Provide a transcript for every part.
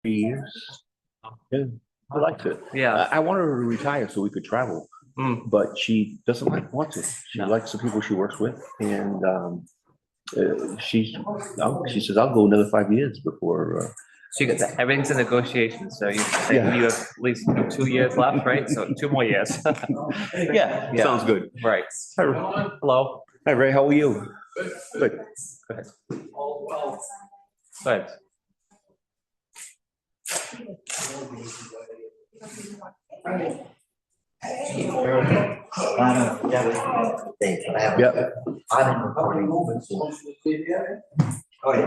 years. Yeah, I liked it. Yeah. I wanted her to retire so we could travel, but she doesn't want to. She No. likes the people she works with, and she says, "I'll go another 5 years before." So you got everything's in negotiation. So you say Yeah. you have at least 2 years left, right? So 2 more years. Yeah, Yeah. sounds good. Right. Hi, Hello. Ray. How are you? Good. Go ahead. Go ahead. Yeah.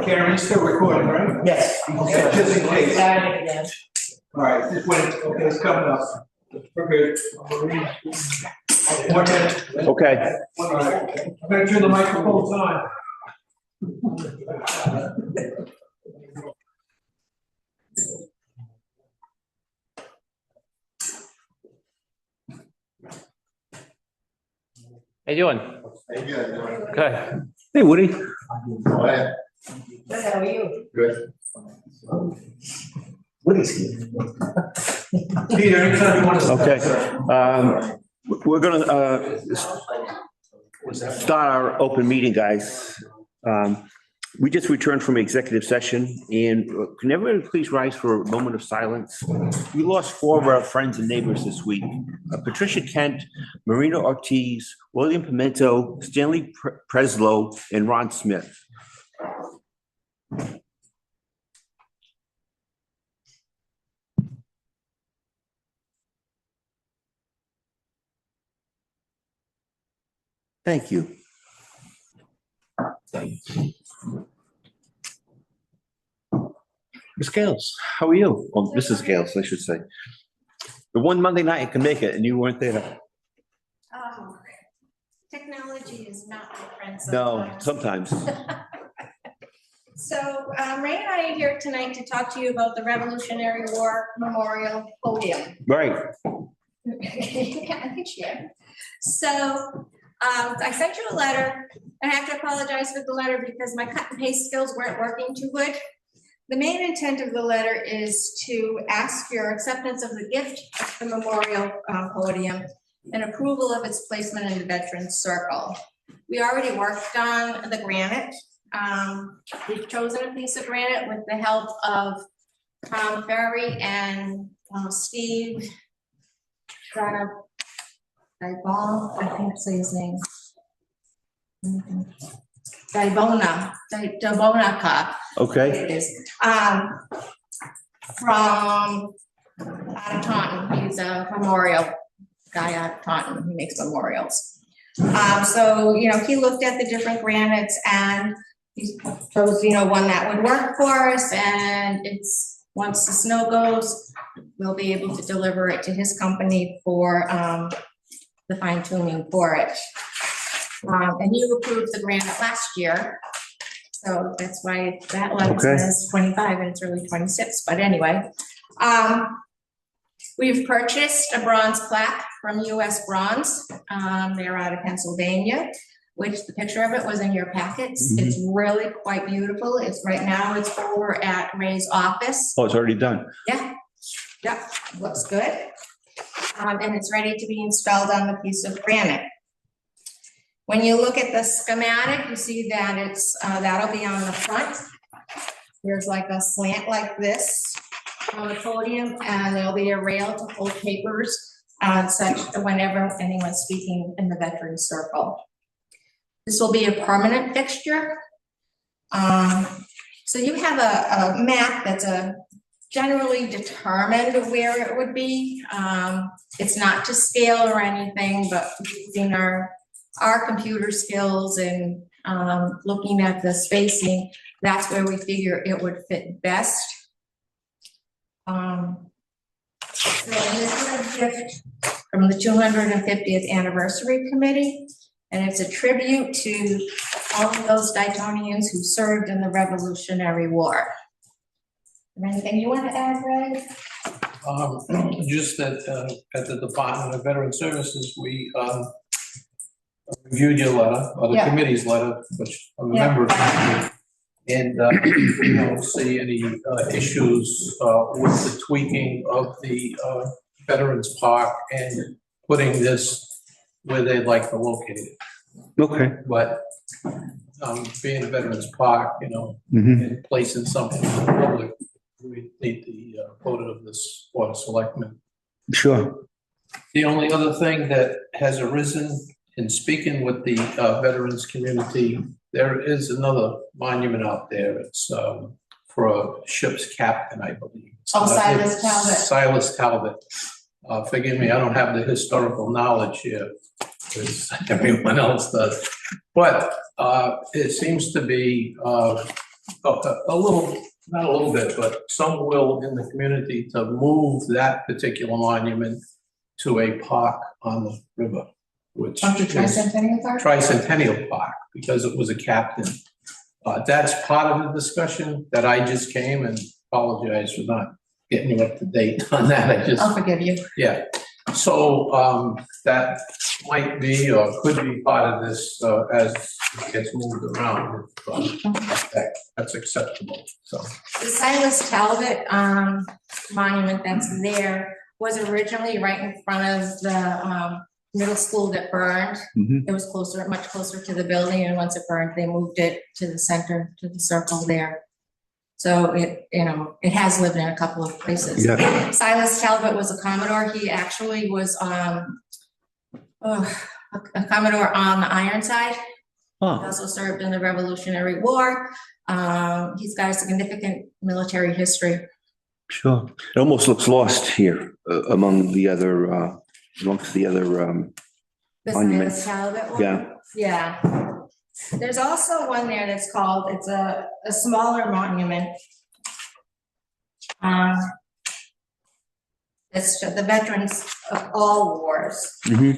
Karen, you're still recording, right? Yes. Okay, just in case. Again. All right, just wait, okay, it's coming up. We're good. 1 minute. Okay. All right, I'm gonna turn the microphones on. How you doing? Good. Hey, Woody. Good, how are you? Good. Woody's here. Peter, anytime you want to. Okay. We're gonna start our open meeting, guys. We just returned from executive session, and can everybody please rise for a moment of silence? We lost 4 of our friends and neighbors this week. Patricia Kent, Marina Ortiz, William Pimento, Stanley Preslow, and Ron Smith. Thank you. Ms. Gales, how are you? Well, Mrs. Gales, I should say. The one Monday night I can make it and you weren't there. Oh, technology is not my friend No, sometimes. sometimes. So Ray and I are here tonight to talk to you about the Revolutionary War Memorial Podium. Right. I think she did. So I sent you a letter. I have to apologize for the letter because my cut and paste skills weren't working too good. The main intent of the letter is to ask your acceptance of the gift of the memorial podium and approval of its placement in the Veterans Circle. We already worked on the granite. We've chosen a piece of granite with the help of Tom Ferry and Steve Dybon, I can't say his name. Dybonaka. Okay. It is, from out of Taunton. He's a memorial guy out of Taunton. He makes memorials. So, he looked at the different granites and he chose, one that would work for us. And it's, once the snow goes, we'll be able to deliver it to his company for the fine tuning for it. And you approved the granite last year. So that's why that letter says 25 and it's really 26, but anyway. We've purchased a bronze plaque from US Bronze. They're out of Pennsylvania, which the picture of it was in your packets. Mm-hmm. It's really quite beautiful. Right now it's over at Ray's office. Oh, it's already done. Yeah, looks good. And it's ready to be installed on the piece of granite. When you look at the schematic, you see that it's that'll be on the front. There's like a slant like this on the podium, and there'll be a rail to hold papers such whenever anyone's speaking in the Veterans Circle. This will be a permanent fixture. So you have a map that's generally determined where it would be. It's not to scale or anything, but using our computer skills and looking at the spacing, that's where we figure it would fit best. So this is a gift from the 250th Anniversary Committee, and it's a tribute to all of those Daytonians who served in the Revolutionary War. Is there anything you want to add, Ray? Just that at the Department of Veteran Services, we reviewed your letter, or the committee's letter, which I'm a member of. And we don't see any issues with the tweaking of the Veterans Park and putting this where they'd like to locate it. Okay. But being a Veterans Park, Mhm. and placing something in the public, we need the vote of this Board of Selectmen. Sure. The only other thing that has arisen in speaking with the veterans community, there is another monument out there. It's for a ship's captain, I believe. Oh, Silas Talbot. Silas Talbot. Forgive me, I don't have the historical knowledge here, as everyone else does. But it seems to be a little, not a little bit, but some will in the community to move that particular monument to a park on the river, which Of the is Tricentennial Park? Tricentennial Park, because it was a captain. That's part of the discussion that I just came, and apologize for not getting you up to date on that. I just, I'll forgive you. yeah. So that might be or could be part of this as it gets moved around. That's acceptable, so. The Silas Talbot monument that's there was originally right in front of the middle school that burned. Mhm. It was closer, much closer to the building, and once it burned, they moved it to the center, to the circle there. So it, it has lived in a couple of places. Yeah. Silas Talbot was a Commodore. He actually was a Commodore on the Ironside. He Oh, also served in the Revolutionary War. He's got a significant military history. sure. It almost looks lost here among the other, amongst the other, The Monuments. Silas Talbot one? yeah. Yeah. There's also one there that's called, it's a smaller monument. It's to the veterans of all wars. Mhm.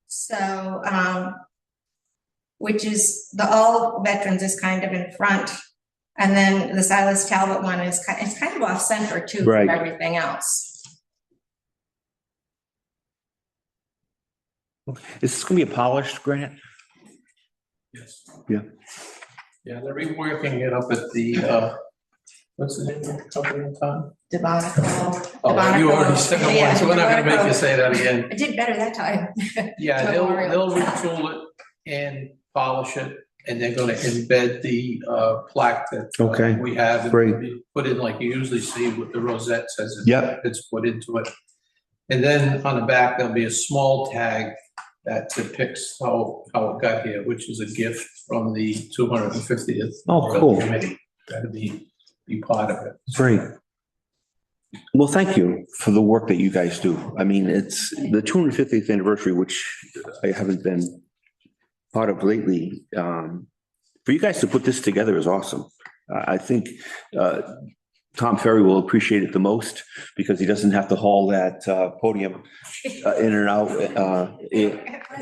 So, which is, the all veterans is kind of in front. And then the Silas Talbot one is it's kind of off center too Right. from everything else. Is this gonna be a polished granite? Yes. Yeah. Yeah, they're reworking it up at the, what's the name of the company in town? Devonico. Oh, you already said it Yeah, once, so we're not gonna make you Devonico. say that again. I did better that time. Yeah, they'll Memorial. retool it and polish it, and they're gonna embed the plaque that Okay. we have. and Great. be Put in like you usually see with the rosettes as Yep. it's put into it. And then on the back, there'll be a small tag that depicts how it got here, which is a gift from the 250th. Oh, cool. Committee. That'll be part of it. Great. Well, thank you for the work that you guys do. I mean, it's the 250th anniversary, which I haven't been part of lately. For you guys to put this together is awesome. I think Tom Ferry will appreciate it the most because he doesn't have to haul that podium in and out.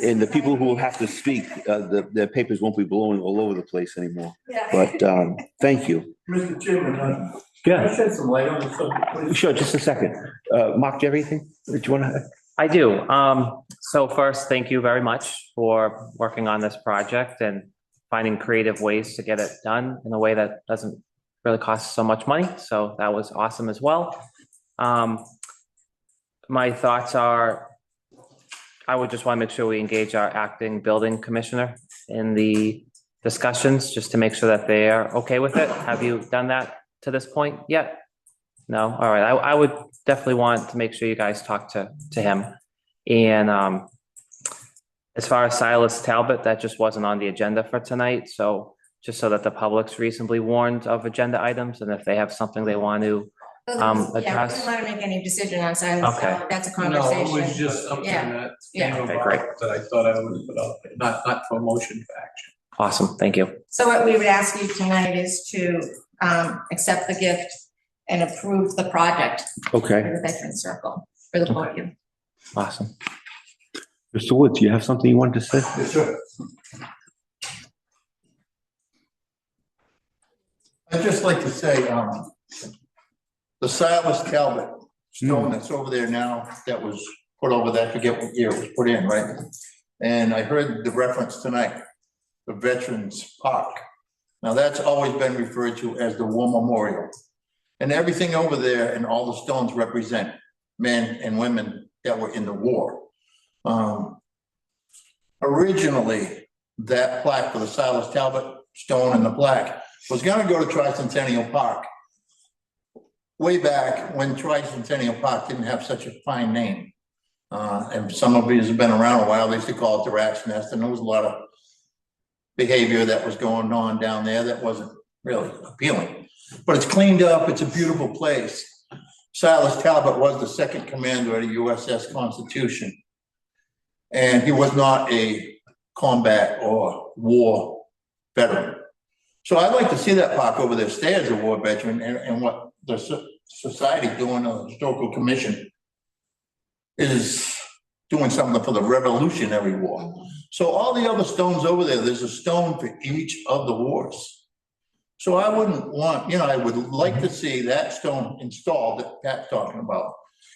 And the people who have to speak, their papers won't be blowing all over the place anymore. Yeah. But thank you. Mr. Chairman, Yeah, shed some light on the subject, please? sure, just a second. Mark, do you have anything that you want to? I do. So first, thank you very much for working on this project and finding creative ways to get it done in a way that doesn't really cost so much money. So that was awesome as well. My thoughts are, I would just want to make sure we engage our acting building commissioner in the discussions, just to make sure that they are okay with it. Have you done that to this point yet? No? All right. I would definitely want to make sure you guys talk to him. And as far as Silas Talbot, that just wasn't on the agenda for tonight. So just so that the public's reasonably warned of agenda items, and if they have something they want to, Yeah, we address. don't want to make any decision on Silas Okay. Talbot. That's a No, it was conversation. just something Yeah. that Yeah. came Okay, about great. that I thought I would put out, there, not for motion for action. awesome. Thank you. So what we would ask you tonight is to accept the gift and approve the project Okay, for the Veteran Circle, for the podium. Awesome. Mr. Woods, you have something you wanted to say? Yes, sir. I'd just like to say, the Silas Talbot stone that's over there now, that was put over there, I forget what year it was put in, right? And I heard the reference tonight. the Veterans Park. Now, that's always been referred to as the War Memorial. And everything over there and all the stones represent men and women that were in the war. Originally, that plaque for the Silas Talbot stone and the plaque was gonna go to Tricentennial Park. Way back when Tricentennial Park didn't have such a fine name. And some of you have been around a while, they used to call it the Rat's Nest, and there was a lot of behavior that was going on down there that wasn't really appealing. But it's cleaned up, it's a beautiful place. Silas Talbot was the second commander of the USS Constitution. And he was not a combat or war veteran. So I'd like to see that park over there stay as a war veteran, and what the society doing, the historical commission, is doing something for the Revolutionary War. So all the other stones over there, there's a stone for each of the wars. So I wouldn't want, I would like to see that stone installed that Pat's talking about.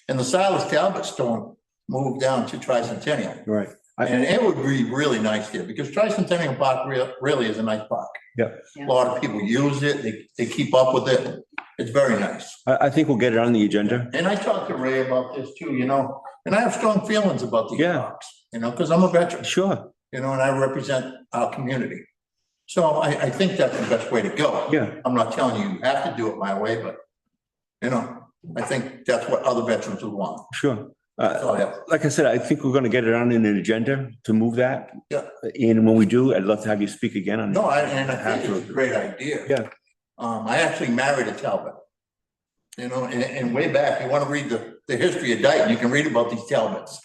And the Silas Talbot stone moved down to Tricentennial. Right. And it would be really nice there, because Tricentennial Park really is a nice park. Yeah. A lot of people use it, they keep up with it. It's very nice. I think we'll get it on the agenda. And I talked to Ray about this too, and I have strong feelings about these Yeah. parks, because I'm a veteran, Sure. and I represent our community. So I think that's the best way to go. Yeah. I'm not telling you have to do it my way, but, I think that's what other veterans would want. Sure. So, yeah. Like I said, I think we're gonna get it on in an agenda to move that. Yeah. And when we do, I'd love to have you speak again on it. No, I think it's a great idea. Yeah. I actually married a Talbot. And way back, you want to read the history of Dayton, you can read about these Talbots.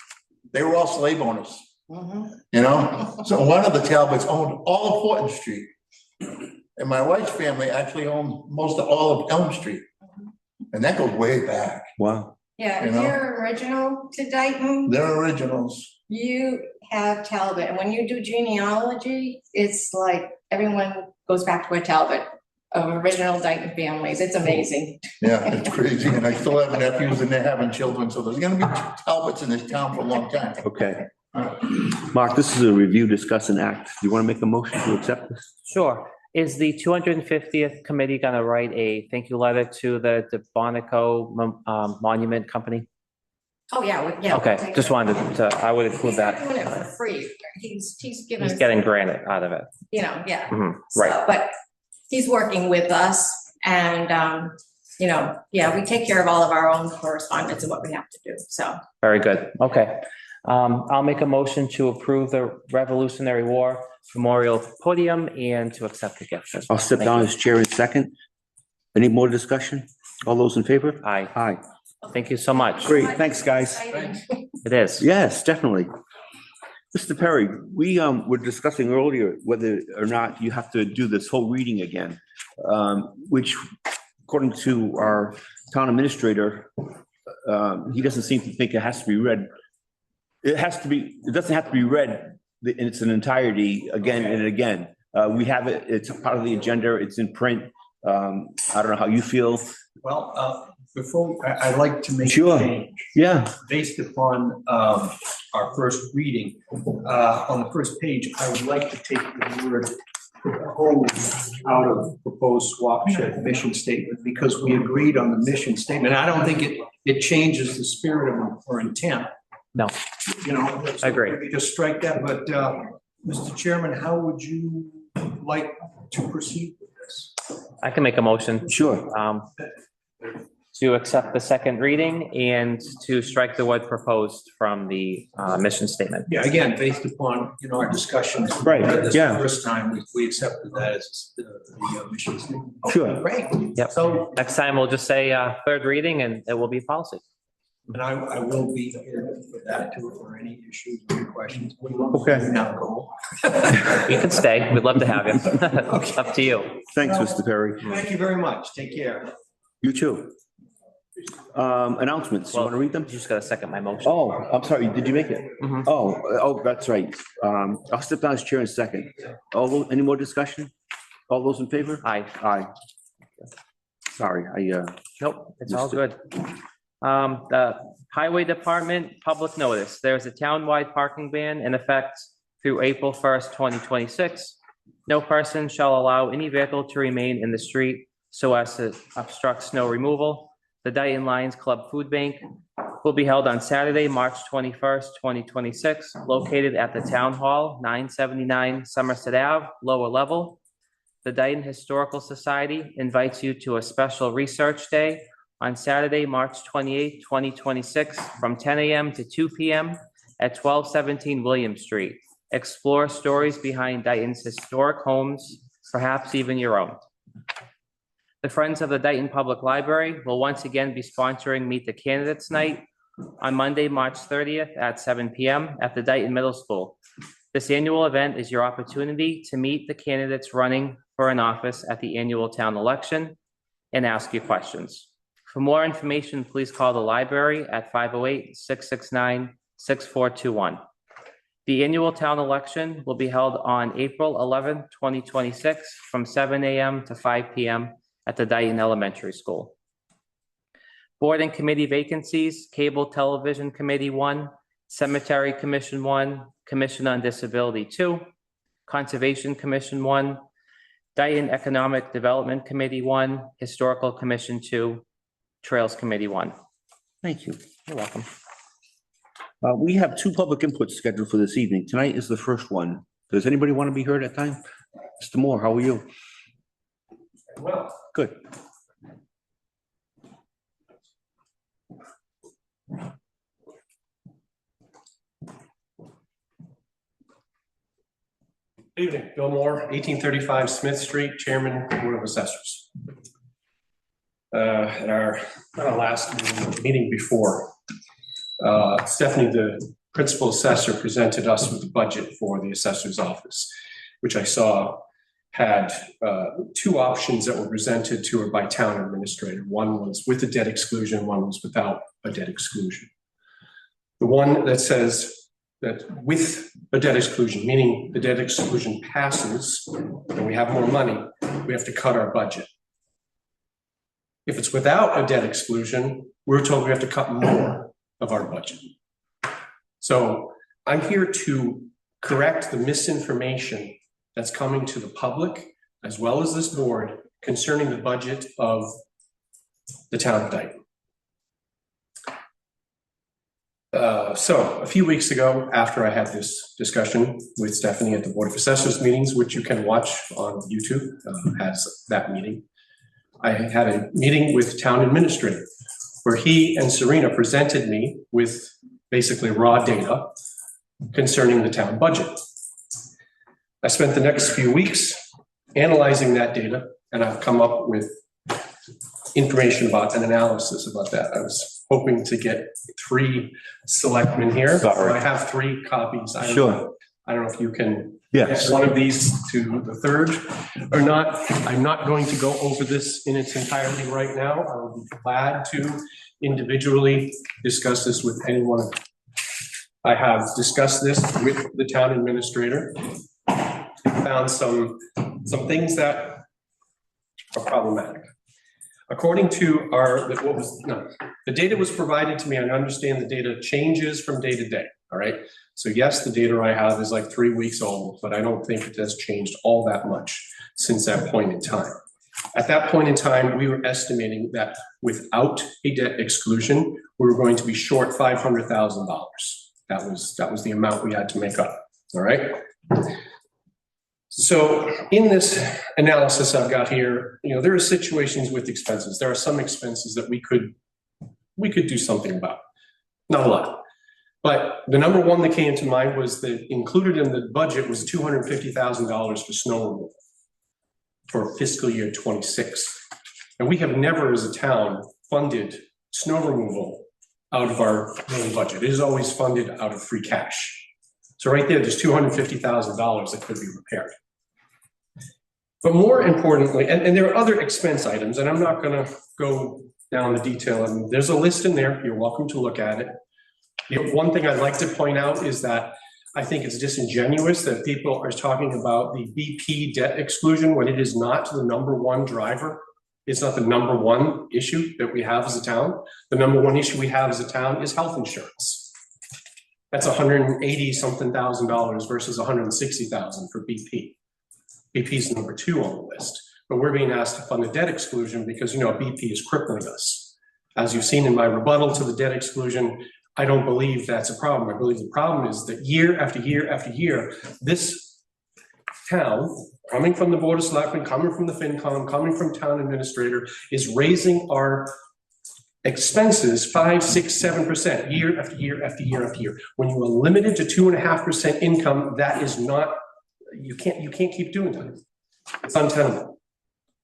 They were all slave owners. So one of the Talbots owned all of Horton Street. And my wife's family actually owned most of all of Elm Street. And that goes way back. Wow. Yeah, if you're original to Dayton, They're originals. you have Talbot, and when you do genealogy, it's like everyone goes back to a Talbot of original Dayton families. It's amazing. Yeah, it's crazy. And I still have nephews and they're having children. So there's going to be Talbots in this town for a long time. Okay. Mark, this is a review, discuss, and act. Do you want to make a motion to accept this? Sure. Is the 250th committee gonna write a thank you letter to the Bonico Monument Company? Oh, yeah. Okay, just wanted to, I would include He's that. doing it for free. He's giving. He's getting granted out of it. Yeah. Mhm, So, right. but he's working with us, and, we take care of all of our own correspondence and what we have to do, so. Very good. Okay. I'll make a motion to approve the Revolutionary War Memorial Podium and to accept the gift. I'll step down as chair in second. Any more discussion? All those in favor? Aye. Aye. Thank you so much. Great, thanks, guys. Exciting. It is. Yes, definitely. Mr. Perry, we were discussing earlier whether or not you have to do this whole reading again, which according to our town administrator, he doesn't seem to think it has to be read. It doesn't have to be read in its entirety again and again. We have it, it's a part of the agenda, it's in print. I don't know how you feel. Well, I'd like to make a Sure. change Yeah, based upon our first reading. On the first page, I would like to take the word proposed out of proposed swap shed mission statement, because we agreed on the mission statement. I don't think it changes the spirit of our intent. No. I agree. Maybe just strike that, but Mr. Chairman, how would you like to proceed with this? I can make a motion. sure. To accept the second reading and to strike the word proposed from the mission statement. Yeah, again, based upon, our discussions. Right, This yeah. First time we accepted that as the mission statement. Okay, Sure. Great. Yep. So, Next time we'll just say third reading and it will be policy. and I will be here for that too, for any issues or questions. Okay. Now go. You can stay. We'd love to have you. Okay. Up to you. Thanks, Mr. Perry. Thank you very much. Take care. You too. Announcements, you want to read them? You just gotta second my motion. Oh, I'm sorry, did you make it? Mhm. Oh, that's right. I'll step down as chair in a second. Any more discussion? All those in favor? Aye. Aye. Sorry, Nope, it's all good. The Highway Department, public notice. There's a townwide parking ban in effect through April 1st, 2026. No person shall allow any vehicle to remain in the street so as to obstruct snow removal. The Dayton Lions Club Food Bank will be held on Saturday, March 21st, 2026, located at the Town Hall, 979 Somerset Ave, lower level. The Dayton Historical Society invites you to a special research day on Saturday, March 28th, 2026, from 10 a.m. to 2 p.m. at 1217 William Street. Explore stories behind Dayton's historic homes, perhaps even your own. The Friends of the Dayton Public Library will once again be sponsoring Meet the Candidates Night on Monday, March 30th at 7 p.m. at the Dayton Middle School. This annual event is your opportunity to meet the candidates running for an office at the annual town election and ask you questions. For more information, please call the library at 508-669-6421. The annual town election will be held on April 11th, 2026 from 7 a.m. to 5 p.m. at the Dayton Elementary School. Board and committee vacancies: Cable Television Committee 1, Cemetery Commission 1, Commission on Disability 2, Conservation Commission 1, Dayton Economic Development Committee 1, Historical Commission 2, Trails Committee 1. Thank you. You're welcome. We have 2 public inputs scheduled for this evening. Tonight is the first one. Does anybody want to be heard at time? Mr. Moore, how are you? Well, Good. evening, Bill Moore, 1835 Smith Street, Chairman, Board of Assessors. At our last meeting before, Stephanie, the principal assessor, presented us with the budget for the assessor's office, which I saw had 2 options that were presented to her by town administrator. One was with a debt exclusion, one was without a debt exclusion. The one that says that with a debt exclusion, meaning the debt exclusion passes and we have more money, we have to cut our budget. If it's without a debt exclusion, we're told we have to cut more of our budget. So I'm here to correct the misinformation that's coming to the public, as well as this board, concerning the budget of the town of Dayton. So a few weeks ago, after I had this discussion with Stephanie at the Board of Assessors meetings, which you can watch on YouTube, has that meeting, I had a meeting with town administrator, where he and Serena presented me with basically raw data concerning the town budget. I spent the next few weeks analyzing that data, and I've come up with information about an analysis about that. I was hoping to get 3 selectmen here. Sorry. I have 3 copies. Sure. I don't know if you can Yes. get one of these to the 3rd or not. I'm not going to go over this in its entirety right now. I will be glad to individually discuss this with anyone. I have discussed this with the town administrator. Found some things that are problematic. According to the data was provided to me. I understand the data changes from day to day. All right. So yes, the data I have is like 3 weeks old, but I don't think it has changed all that much since that point in time. At that point in time, we were estimating that without a debt exclusion, we were going to be short $500,000. That was the amount we had to make up. All right. So in this analysis I've got here, there are situations with expenses. There are some expenses that we could do something about. Not a lot. But the number one that came to mind was that included in the budget was $250,000 for snow removal for fiscal year 26. And we have never as a town funded snow removal out of our main budget. It is always funded out of free cash. So right there's $250,000 that could be repaired. But more importantly, and there are other expense items, and I'm not going to go down the detail. I mean, there's a list in there. You're welcome to look at it. One thing I'd like to point out is that I think it's disingenuous that people are talking about the BP debt exclusion when it is not the number one driver. It's not the number one issue that we have as a town. The number one issue we have as a town is health insurance. That's $180-something thousand versus $160,000 for BP. BP's number 2 on the list, but we're being asked to fund the debt exclusion because, BP is crippling us. As you've seen in my rebuttal to the debt exclusion, I don't believe that's a problem. I believe the problem is that year after year after year, this town, coming from the Board of Selectmen, coming from the FinCom, coming from town administrator, is raising our expenses 5, 6, 7% year after year after year after year. When you are limited to 2.5% income, that is not, you can't keep doing that. It's untenable.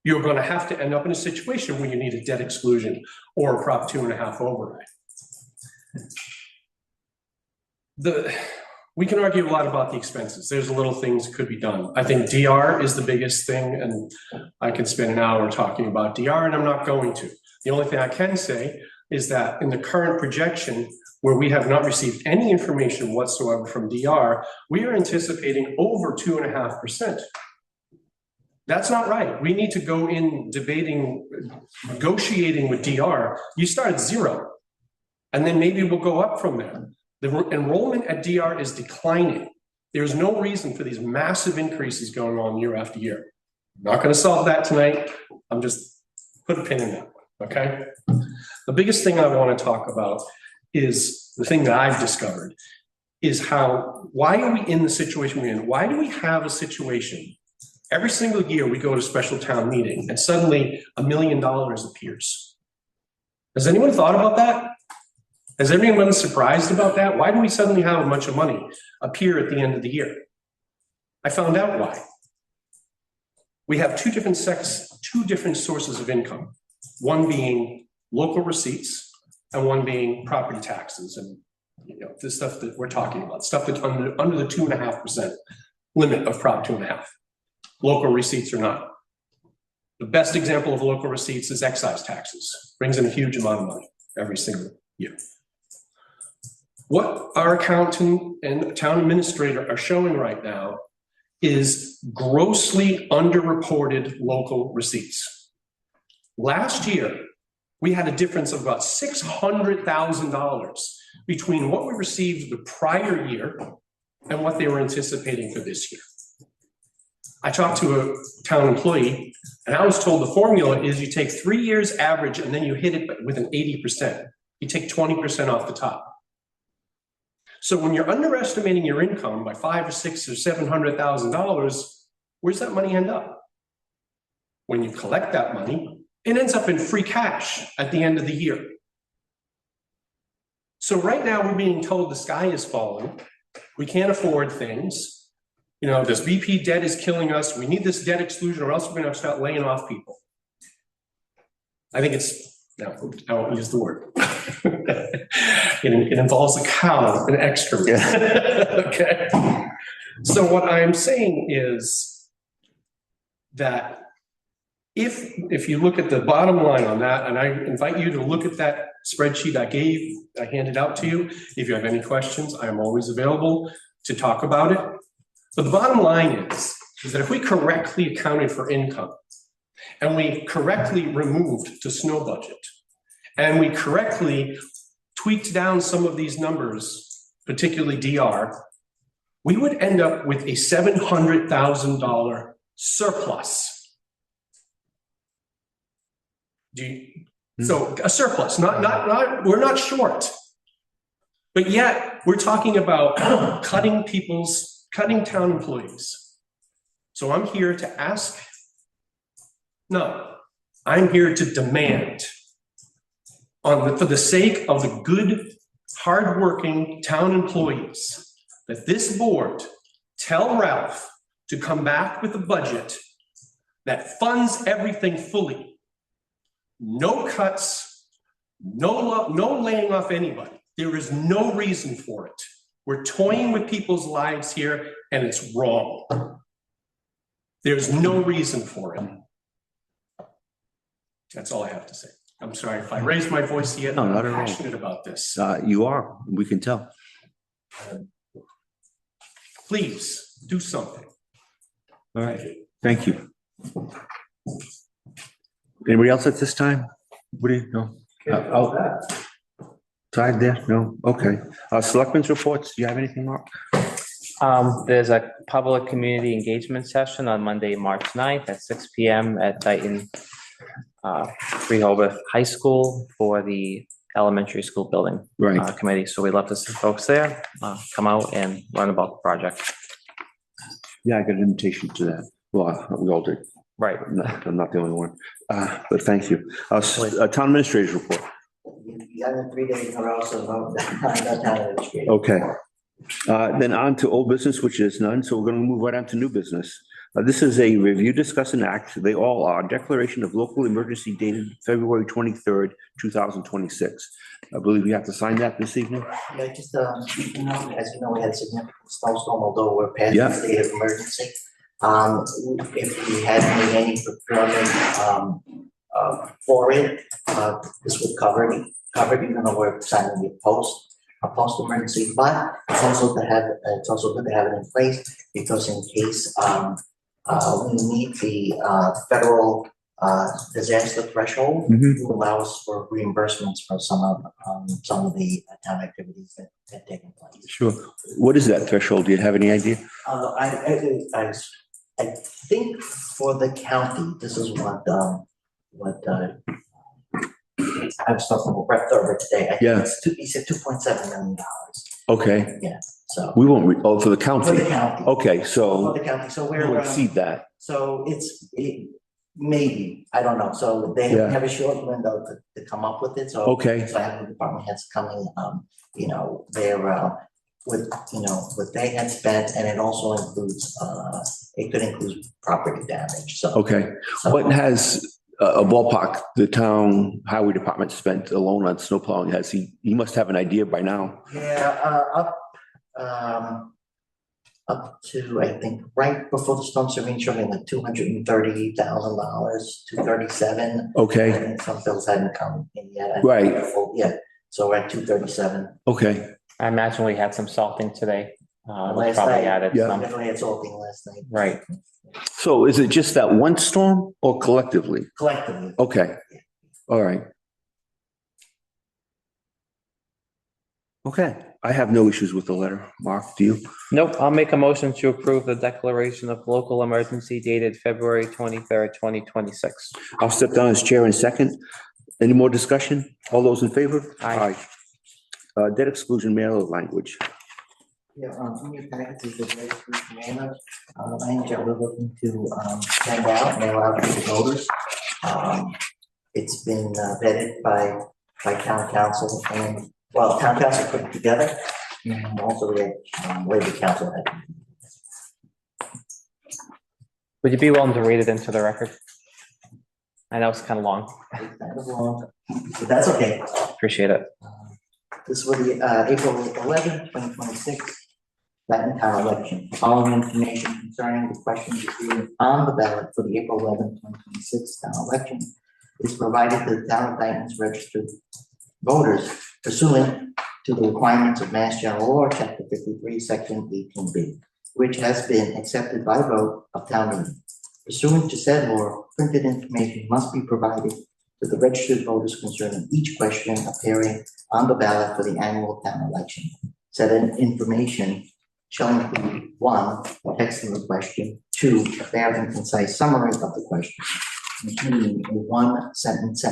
You're going to have to end up in a situation where you need a debt exclusion or a Prop 2.5 override. We can argue a lot about the expenses. There's little things could be done. I think DR is the biggest thing, and I can spend an hour talking about DR, and I'm not going to. The only thing I can say is that in the current projection, where we have not received any information whatsoever from DR, we are anticipating over 2.5%. That's not right. We need to go in debating, negotiating with DR. You start at 0, and then maybe we'll go up from there. The enrollment at DR is declining. There's no reason for these massive increases going on year after year. I'm not going to solve that tonight. I'm just put a pin in that one, okay? The biggest thing I want to talk about is the thing that I've discovered is why are we in the situation we're in? Why do we have a situation every single year we go to a special town meeting and suddenly $1 million appears? Has anyone thought about that? Has anyone been surprised about that? Why do we suddenly have a bunch of money appear at the end of the year? I found out why. We have two different sources of income, one being local receipts and one being property taxes and the stuff that we're talking about, stuff that's under the 2.5% limit of Prop 2.5. Local receipts or not. The best example of local receipts is excise taxes. Brings in a huge amount of money every single year. What our accountant and town administrator are showing right now is grossly underreported local receipts. Last year, we had a difference of about $600,000 between what we received the prior year and what they were anticipating for this year. I talked to a town employee, and I was told the formula is you take 3 years average and then you hit it with an 80%. You take 20% off the top. So when you're underestimating your income by $500,000 or $600,000 or $700,000, where's that money end up? When you collect that money, it ends up in free cash at the end of the year. So right now we're being told the sky is falling. We can't afford things. This BP debt is killing us. We need this debt exclusion or else we're going to start laying off people. I think I won't use the word. It involves a cow, an excrement. Yeah. Okay. So what I'm saying is that if you look at the bottom line on that, and I invite you to look at that spreadsheet I handed out to you. If you have any questions, I am always available to talk about it. But the bottom line is that if we correctly accounted for income, and we correctly removed the snow budget, and we correctly tweaked down some of these numbers, particularly DR, we would end up with a $700,000 surplus. So a surplus, we're not short, but yet we're talking about cutting town employees. So I'm here to ask, no, I'm here to demand for the sake of the good, hardworking town employees, that this board tell Ralph to come back with a budget that funds everything fully. No cuts, no laying off anybody. There is no reason for it. We're toying with people's lives here, and it's wrong. There's no reason for it. That's all I have to say. I'm sorry if I raised my voice yet. No, not I'm at all. passionate about this. You are, we can tell. Please do something. All right, thank you. Anybody else at this time? What do you know? Tied there? No? Okay. Selectmen's reports, do you have anything, Mark? There's a public community engagement session on Monday, March 9th at 6 PM at Dayton Rehoboth High School for the elementary school building Right. committee. So we'd love to see folks there, come out and learn about the project. Yeah, I got an invitation to that. Well, we all did. Right. I'm not the only one. But thank you. Town administrators report. You got it 3 days in a row, so no, that's not an issue. Okay. Then on to old business, which is none. So we're going to move right on to new business. This is a review, discuss, and act. They all are declaration of local emergency dated February 23rd, 2026. I believe we have to sign that this evening. Yeah, just, you know, as you know, we had a significant snowstorm, although we're past Yeah. the state of emergency. If we had made any procurement, for it, this would cover it, even though we're signing the post emergency, but it's also good to have it in place, because in case, we meet the, federal, disaster threshold, Mhm. to allow us for reimbursements for some of the town activities that have taken place. Sure. What is that threshold? Do you have any idea? I think for the county, this is what I was talking with Brett Thurber today. I think Yeah. he said $2.7 million. Okay. Yeah, so. We won't, for the For county. the county. Okay, For so the county, so we'll we're, exceed that. so maybe, I don't know, so they Yeah. have a short window to come up with it, so. Okay. So I have the department heads coming, you know, they're, with what they had spent, and it also includes, it could include property damage, so. Okay. What has a ballpark, the town highway department spent alone on snow plowing? He must have an idea by now. Yeah, up to, I think, right before the storm, Serene showed me like $230,000, $237. Okay, And some bills hadn't come in yet. Right. Yeah, so we're at 237. okay. I imagine we had some salting today. We Last probably night. added Yeah. some. Definitely had salting last night. Right. So is it just that one storm or collectively? Collectively. Okay, all right. Okay, I have no issues with the letter. Mark, do you? Nope, I'll make a motion to approve the declaration of local emergency dated February 23rd, 2026. I'll step down as chair in a second. Any more discussion? All those in favor? Aye. Debt exclusion mail language. Yeah, in your package is the registration manner, language that we're looking to, send out, mail out to the voters. It's been vetted by town council and, well, town council put it together. And also we had, labor council had. Would you be willing to read it into the record? I know it's kind of long. Kind of long, but that's okay. Appreciate it. This will be April 11th, 2026, Latin town election. Following information concerning the questions appearing on the ballot for the April 11th, 2026 town election is provided to the town of Dayton's registered voters pursuant to the requirements of Mass General Law, Chapter 53, Section 18B, which has been accepted by vote of town meeting. Pursuant to said law, printed information must be provided to the registered voters concerning each question appearing on the ballot for the annual town election. Said information shall include 1, text of the question, 2, a fair and concise summary of the question, including a 1-sentence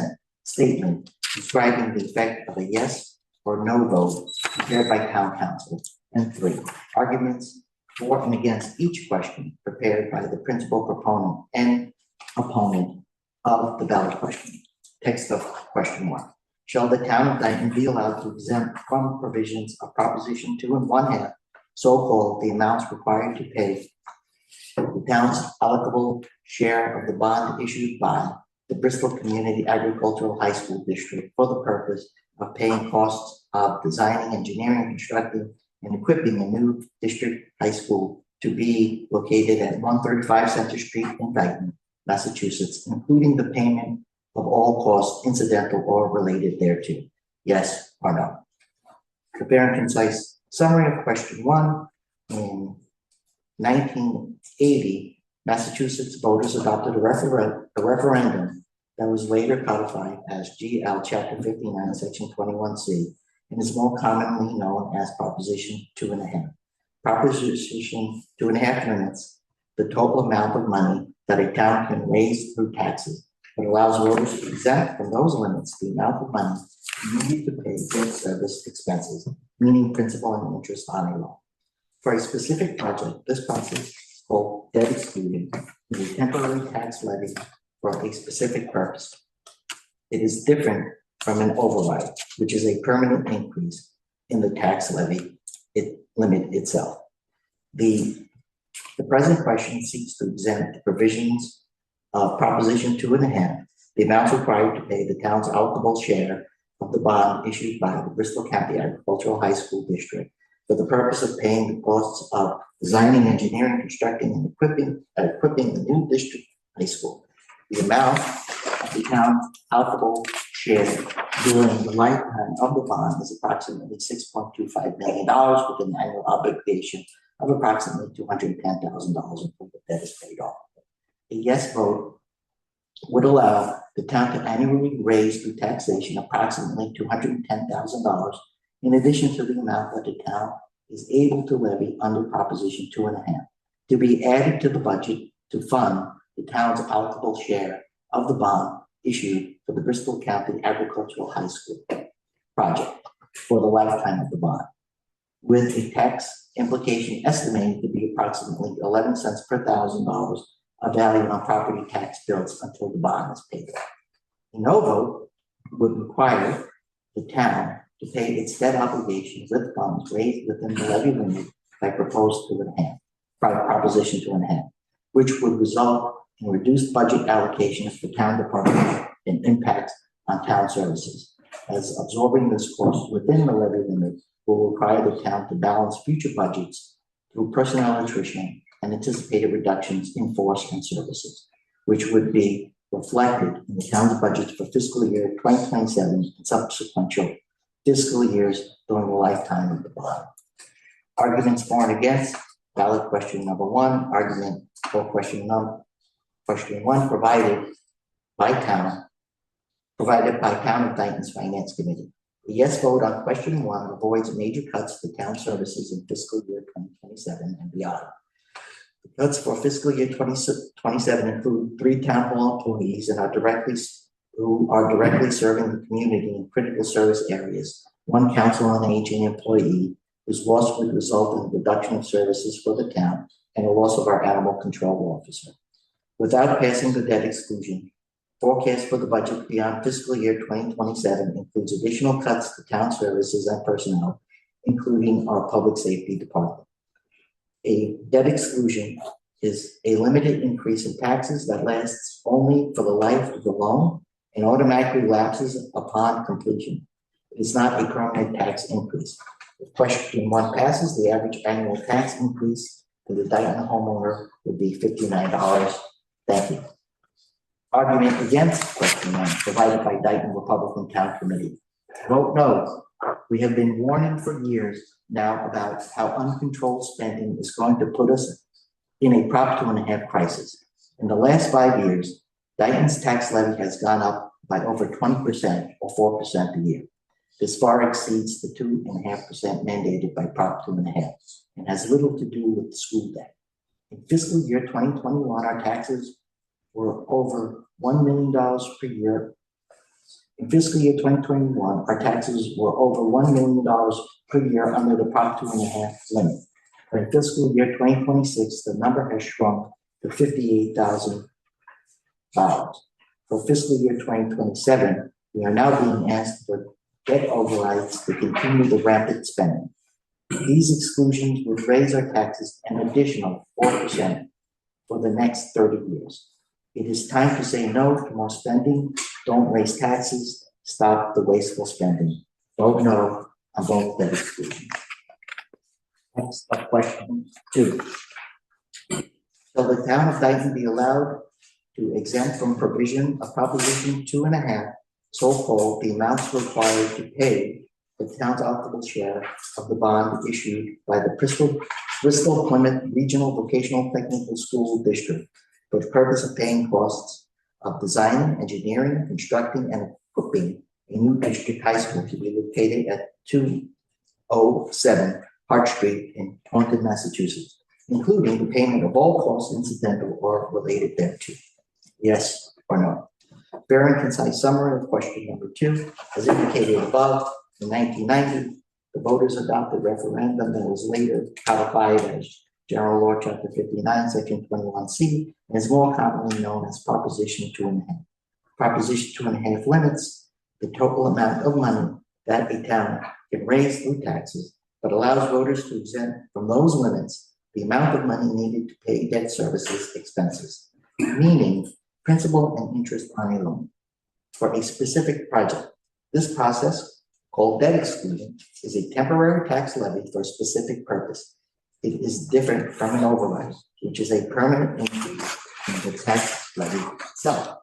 statement describing the effect of a yes or no vote prepared by town council, and 3, arguments for and against each question prepared by the principal proponent and opponent of the ballot question. Text of question 1. Shall the town of Dayton be allowed to exempt from provisions of Proposition 2 and 1/2, so-called the amounts required to pay the town's allocable share of the bond issued by the Bristol Community Agricultural High School District for the purpose of paying costs of designing, engineering, constructing, and equipping a new district high school to be located at 135 Center Street in Dayton, Massachusetts, including the payment of all costs incidental or related thereto. Yes or no? Prepare and concise summary of question 1. In 1980, Massachusetts voters adopted a referendum that was later codified as GL Chapter 59, Section 21C, and is more commonly known as Proposition 2 1/2. Proposition 2.5 limits the total amount of money that a town can raise through taxes, but allows voters to exempt from those limits the amount of money needed to pay debt service expenses, meaning principal and interest on a loan. For a specific project, this process, called debt exclusion, is a temporary tax levy for a specific purpose. It is different from an override, which is a permanent increase in the tax levy limit itself. The present question seeks to exempt the provisions of Proposition 2.5, the amounts required to pay the town's allocable share of the bond issued by the Bristol County Agricultural High School District for the purpose of paying the costs of designing, engineering, constructing, and equipping the new district high school. The amount of the town's allocable share during the lifetime of the bond is approximately $6.25 million with an annual obligation of approximately $210,000 until the debt is paid off. A yes vote would allow the town to annually raise through taxation approximately $210,000 in addition to the amount that the town is able to levy under Proposition 2.5, to be added to the budget to fund the town's allocable share of the bond issued for the Bristol County Agricultural High School project for the lifetime of the bond, with a tax implication estimated to be approximately 11 cents per $1,000 of value on property tax bills until the bond is paid off. A no vote would require the town to pay its debt obligation with funds raised within the levy limit by Proposition 2.5, which would result in reduced budget allocations for town departments and impacts on town services, as absorbing this cost within the levy limit will require the town to balance future budgets through personnel attrition and anticipated reductions in force and services, which would be reflected in the town's budgets for fiscal year 2027 and subsequent fiscal years during the lifetime of the bond. Arguments for and against ballot question number 1, argument for question 1 provided by town of Dayton's Finance Committee. A yes vote on question 1 avoids major cuts to town services in fiscal year 2027 and beyond. The cuts for fiscal year 2027 include 3 town hall employees who are directly serving the community in critical service areas, 1 council on aging employee whose loss would result in a reduction of services for the town and a loss of our animal control officer. Without passing the debt exclusion, forecast for the budget beyond fiscal year 2027 includes additional cuts to town services and personnel, including our public safety department. A debt exclusion is a limited increase in taxes that lasts only for the life of the loan and automatically lapses upon completion. It is not a permanent tax increase. If question 1 passes, the average annual tax increase for the Dayton homeowner would be $59. Thank you. Argument against question 1 provided by Dayton Republican Town Committee. Vote no. We have been warning for years now about how uncontrolled spending is going to put us in a Prop 2.5 crisis. In the last 5 years, Dayton's tax levy has gone up by over 20% or 4% a year. This far exceeds the 2.5% mandated by Prop 2.5 and has little to do with the school debt. In fiscal year 2021, our taxes were over $1 million per year. In fiscal year 2021, our taxes were over $1 million per year under the Prop 2.5 limit. But in fiscal year 2026, the number has shrunk to $58,000. For fiscal year 2027, we are now being asked for debt overrides to continue the rampant spending. These exclusions would raise our taxes an additional 4% for the next 30 years. It is time to say no to more spending. Don't raise taxes. Stop the wasteful spending. Vote no on both debt exclusions. Next up, question 2. Shall the town of Dayton be allowed to exempt from provision of Proposition 2.5, so-called the amounts required to pay the town's allocable share of the bond issued by the Bristol Plymouth Regional Vocational Technical School District for the purpose of paying costs of designing, engineering, constructing, and equipping a new district high school to be located at 207 Hart Street in Taunton, Massachusetts, including the payment of all costs incidental or related thereto. Yes or no? Fair and concise summary of question number 2, as indicated above, in 1990, the voters adopted referendum that was later codified as General Law, Chapter 59, Section 21C, and is more commonly known as Proposition 2.5. Proposition 2.5 limits the total amount of money that a town can raise through taxes, but allows voters to exempt from those limits the amount of money needed to pay debt services expenses, meaning principal and interest on a loan for a specific project. This process, called debt exclusion, is a temporary tax levy for a specific purpose. It is different from an override, which is a permanent increase in the tax levy itself.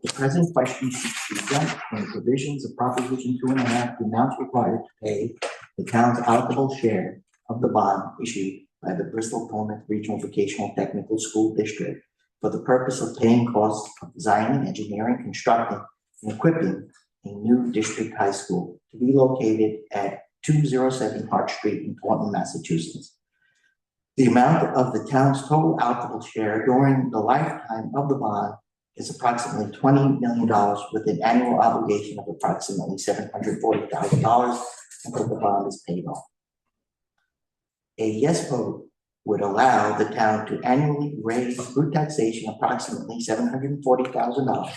The present question seeks to exempt from the provisions of Proposition 2.5 the amounts required to pay the town's allocable share of the bond issued by the Bristol-Plymouth Regional Vocational Technical School District for the purpose of paying costs of designing, engineering, constructing, and equipping a new district high school to be located at 207 Hart Street in Taunton, Massachusetts. The amount of the town's total allocable share during the lifetime of the bond is approximately $20 million with an annual obligation of approximately $740,000 until the bond is paid off. A yes vote would allow the town to annually raise through taxation approximately $740,000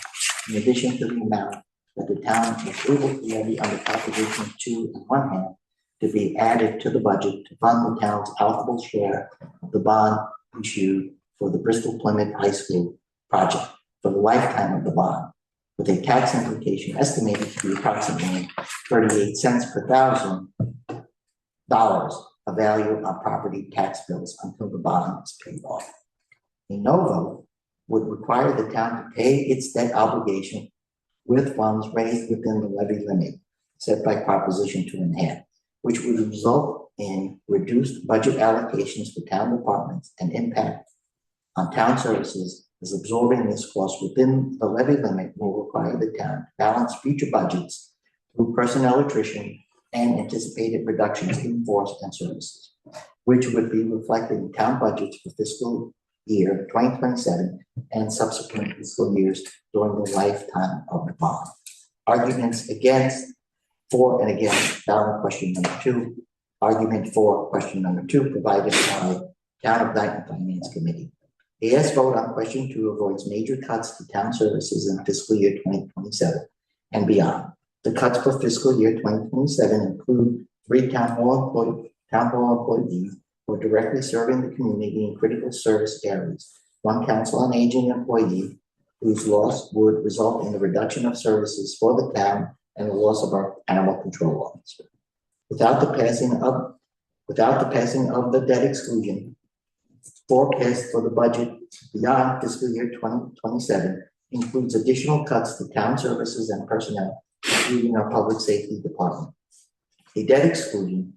in addition to the amount that the town is able to levy under Proposition 2 on one hand to be added to the budget to fund the town's allocable share of the bond issued for the Bristol-Plymouth High School project for the lifetime of the bond, with a tax implication estimated to be approximately 38 cents per $1,000 of value on property tax bills until the bond is paid off. A no vote would require the town to pay its debt obligation with funds raised within the levy limit set by Proposition 2.5, which would result in reduced budget allocations for town departments and impact on town services, as absorbing this cost within the levy limit will require the town to balance future budgets through personnel attrition and anticipated reductions in force and services, which would be reflected in town budgets for fiscal year 2027 and subsequent fiscal years during the lifetime of the bond. Arguments against, for and against ballot question number 2. Argument for question number 2 provided by Town of Dayton Finance Committee. A yes vote on question 2 avoids major cuts to town services in fiscal year 2027 and beyond. The cuts for fiscal year 2027 include 3 town hall employees who are directly serving the community in critical service areas, 1 council on aging employee whose loss would result in the reduction of services for the town and the loss of our animal control officer. Without the passing of the debt exclusion, forecast for the budget beyond fiscal year 2027 includes additional cuts to town services and personnel, including our public safety department. A debt exclusion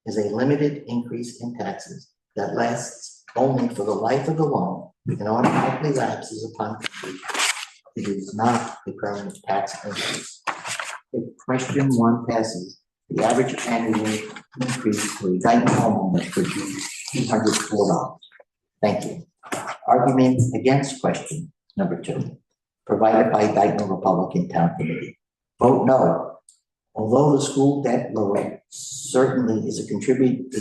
is a limited increase in taxes that lasts only for the life of the loan and automatically lapses upon completion. It is not a permanent tax increase. If question 1 passes, the average annual increase for a Dayton homeowner would be $204. Thank you. Argument against question number 2, provided by Dayton Republican Town Committee. Vote no. Although the school debt load certainly is contributing to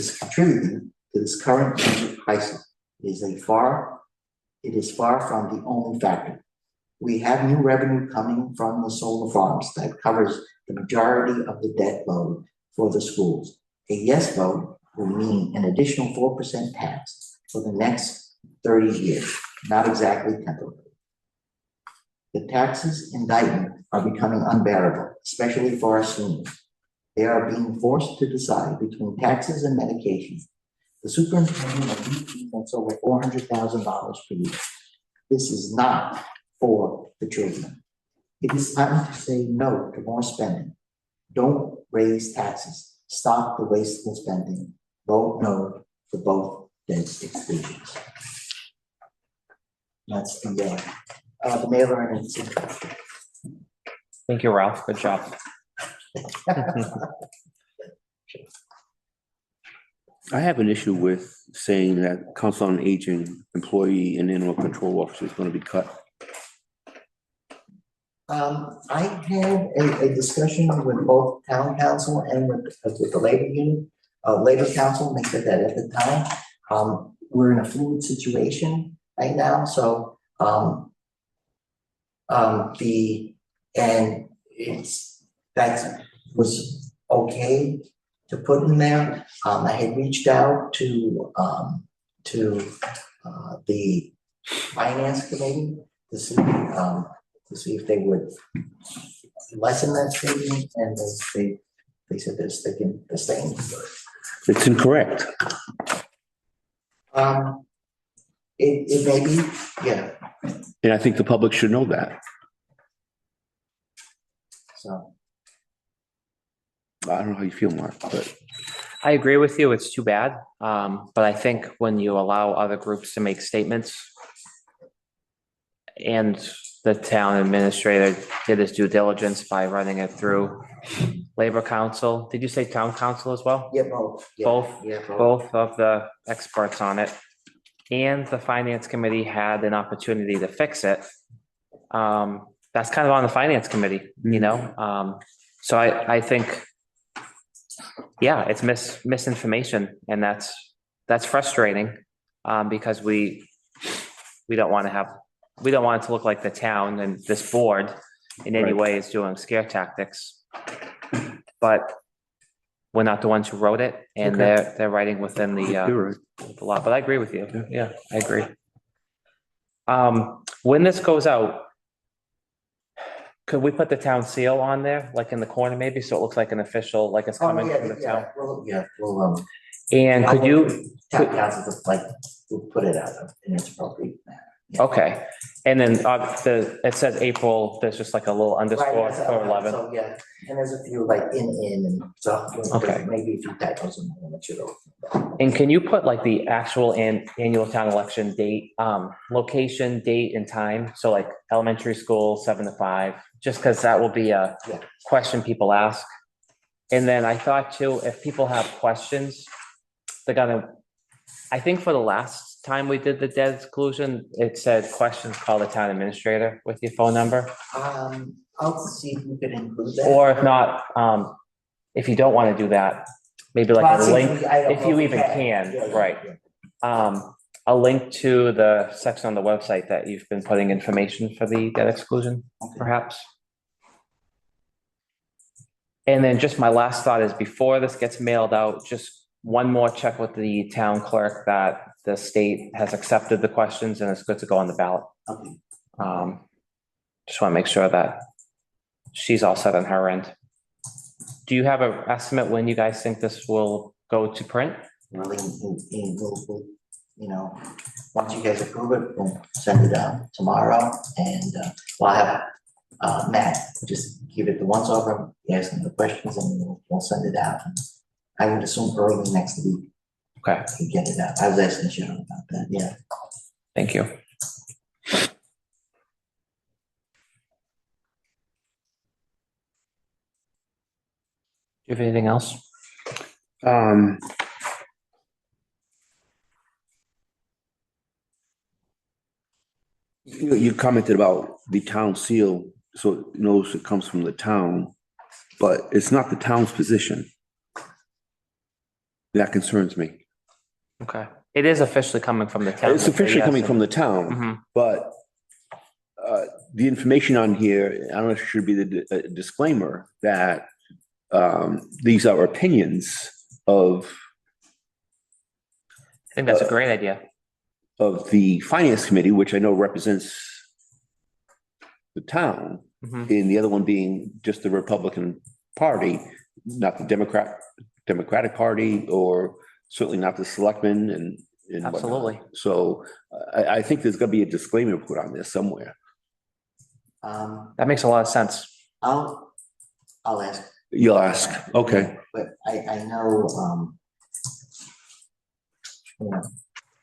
this current budget crisis, it is far from the only factor. We have new revenue coming from the solar farms that covers the majority of the debt load for the schools. A yes vote will mean an additional 4% tax for the next 30 years, not exactly temporary. The taxes in Dayton are becoming unbearable, especially for our seniors. They are being forced to decide between taxes and medications. The superintendent of DP makes over $400,000 per year. This is not for the children. It is time to say no to more spending. Don't raise taxes. Stop the wasteful spending. Vote no for both debt exclusions. That's the mailer and it's Thank you, Ralph. Good job. I have an issue with saying that council on aging employee and animal control officer is going to be cut. I had a discussion with both town council and with the labor union, labor council, and they said that at the time, we're in a fluid situation right now, so, and that was okay to put in there. I had reached out to the finance committee to see if they would lessen that statement, and they said they're staying. It's incorrect. It may be, yeah, And I think the public should know that. so. I don't know how you feel, Mark, but I agree with you. It's too bad. But I think when you allow other groups to make statements and the town administrator did his due diligence by running it through Labor Council. Did you say Town Council as well? Yeah, both. Yeah, Both? Yeah, Both of the experts on it. And the Finance Committee had an opportunity to fix it. That's kind of on the Finance Committee, you know? So I think, yeah, it's misinformation, and that's frustrating, because we don't want it to look like the town and this board in any way is doing scare tactics. But we're not the ones who wrote it, and they're writing within the you're right. the law. But I agree with you. Yeah, I agree. When this goes out, could we put the town seal on there, like in the corner maybe, so it looks like an official, like it's coming from the town? We'll, And could you, town council just like, we'll put it out in its appropriate manner. Yeah. okay, and then it says April, there's just like a little underscore Right, for 11. So, yeah, and there's a few like and so. Okay. Maybe a few typos in there, that should all. And can you put like the actual annual town election date, location, date and time? So like elementary school, 7 to 5, just because that will be a Yeah. question people ask. And then I thought too, if people have questions, I think for the last time we did the debt exclusion, it said questions, call the town administrator with your phone number. I'll see if we could include that. Or if not, if you don't want to do that, maybe like a link, if you even can, right? A link to the section on the website that you've been putting information for the debt exclusion, perhaps. And then just my last thought is before this gets mailed out, just one more check with the town clerk that the state has accepted the questions and it's good to go on the ballot. Okay. Just want to make sure that she's all set on her end. Do you have an estimate when you guys think this will go to print? Really, we'll, you know, once you guys approve it, we'll send it out tomorrow, and we'll have Matt just give it the once over, ask him the questions, and we'll send it out. I would assume early next week. Okay. To get it out. I was asking Sharon about that. Yeah. Thank you. Do you have anything else? You commented about the town seal, so it knows it comes from the town, but it's not the town's position. That concerns me. Okay. It is officially coming from the town. It's officially coming from the town, Mhm. but the information on here, I don't know if it should be the disclaimer that these are opinions of I think that's a great idea. of the finance committee, which I know represents the town, Mhm. and the other one being just the Republican Party, not the Democratic Party, or certainly not the Selectmen and whatnot. Absolutely. So I think there's gonna be a disclaimer put on this somewhere. That makes a lot of sense. I'll ask, You'll ask, okay. but I know, you know,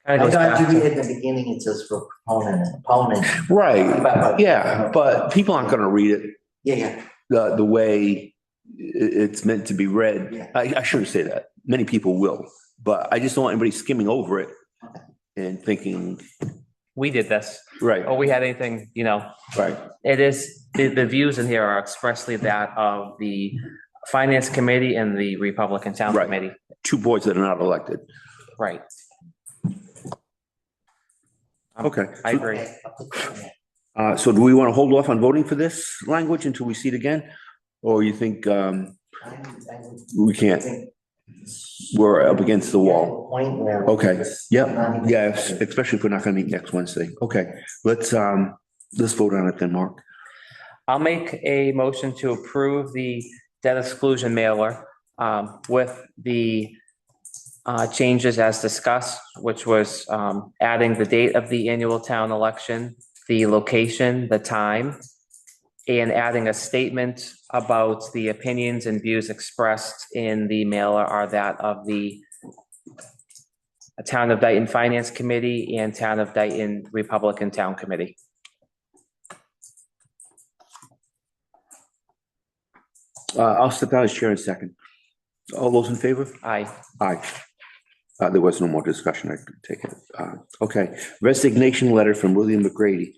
Kind I of goes thought back you to- read at the beginning, it says for proponent and opponent. Right, yeah, but people aren't gonna read it Yeah, the way it's meant to be read. Yeah. I shouldn't say that. Many people will, but I just don't want anybody skimming over it and thinking, We did this, right, or we had anything, right, it is, the views in here are expressly that of the Finance Committee and the Republican Town Right. Committee. two boards that are not elected. Right. Okay. I agree. Okay, I'll put that in there. So do we want to hold off on voting for this language until we see it again? Or you think, I would we can't, think we're up against the wall? Point where. Okay, yep, Not even- yes, especially if we're not gonna meet next Wednesday. Okay, let's vote on it then, Mark. I'll make a motion to approve the debt exclusion mailer with the changes as discussed, which was adding the date of the annual town election, the location, the time, and adding a statement about the opinions and views expressed in the mailer are that of the Town of Dayton Finance Committee and Town of Dayton Republican Town Committee. I'll step down as chair in a second. All those in favor? Aye. Aye. There was no more discussion. I could take it. Okay, resignation letter from William McGrady.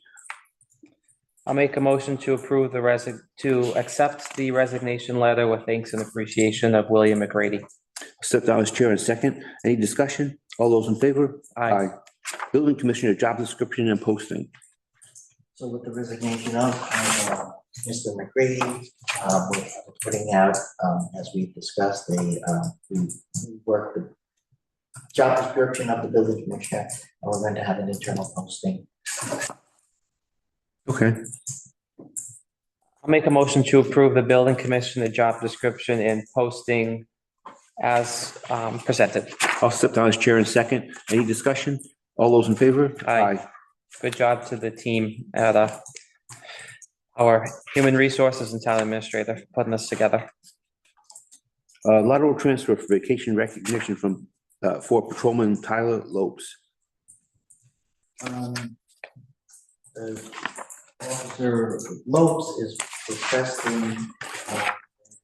I'll make a motion to approve to accept the resignation letter with thanks and appreciation of William McGrady. Step down as chair in a second. Any discussion? All those in favor? Aye. Building Commissioner, job description and posting. So with the resignation of Mr. McGrady, we're putting out, as we discussed, we worked the job description of the building commissioner, and we're going to have an internal posting. Okay, I'll make a motion to approve the building commissioner job description and posting as presented. I'll step down as chair in a second. Any discussion? All those in favor? Aye. Good job to the team at our human resources and town administrator for putting this together. Lateral transfer for vacation recognition from, for Patrolman Tyler Lopes. Officer Lopes is requesting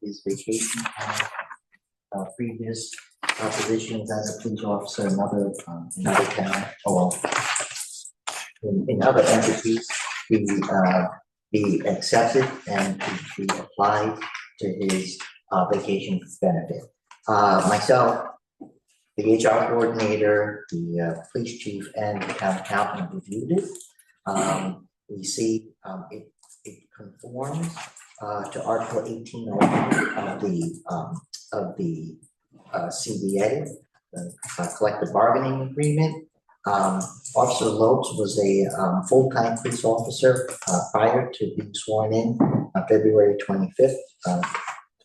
his vacation time. Previous positions as a police officer in other town, or in other entities, be accepted and be applied to his vacation benefit. Myself, the HR coordinator, the police chief, and the town accountant reviewed it. We see it conforms to Article 18 of the CBA, the collective bargaining agreement. Officer Lopes was a full-time police officer prior to being sworn in on February 25th,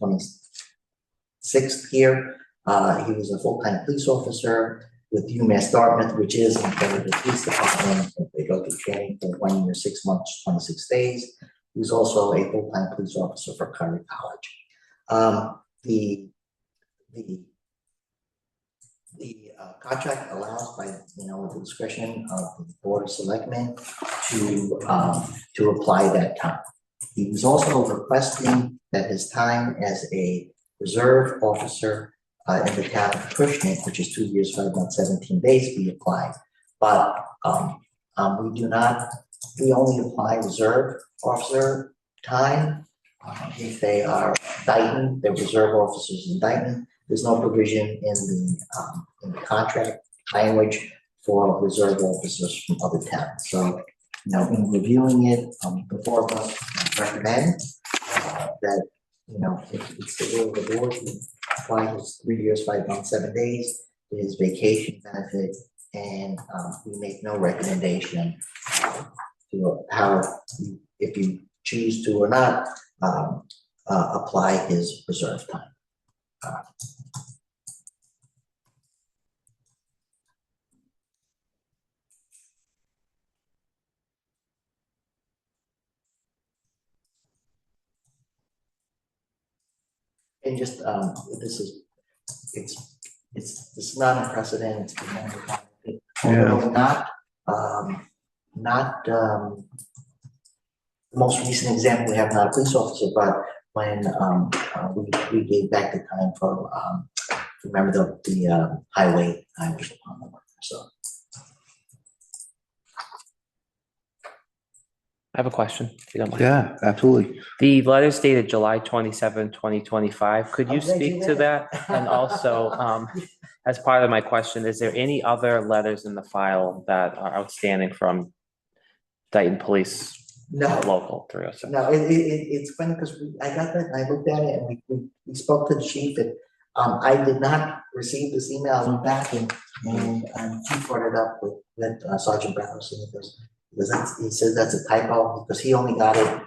26th here. He was a full-time police officer with UMass Dartmouth, which is in front of the police department. They go through training for 1 year, 6 months, 26 days. He was also a full-time police officer for Curry College. The contract allows, by with the discretion of the Board of Selectmen, to apply that time. He was also requesting that his time as a reserve officer in the town of Cushing, which is 2 years, 5 months, 17 days, be applied. But we only apply reserve officer time if they are Dayton, they're reserve officers in Dayton. There's no provision in the contract language for reserve officers from other towns. So, in reviewing it, the four of us recommend that, if it's the will of the board, we apply his 3 years, 5 months, 7 days, his vacation benefit, and we make no recommendation to how, if you choose to or not, apply his reserve time. And just it's not unprecedented. Although not the most recent example, we have not a police officer, but when we gave back the time for remember the highway department, so. I have a question, if you don't mind. Yeah, absolutely. The letters dated July 27, 2025. Could you I'm glad speak you to did. that? And also, as part of my question, is there any other letters in the file that are outstanding from Dayton Police No. Local 306? No, it's funny because I got that, and I looked at it, and we spoke to the chief, and I did not receive this email. I went back and Chief brought it up with Sergeant Brown, he says that's a typo, because he only got it,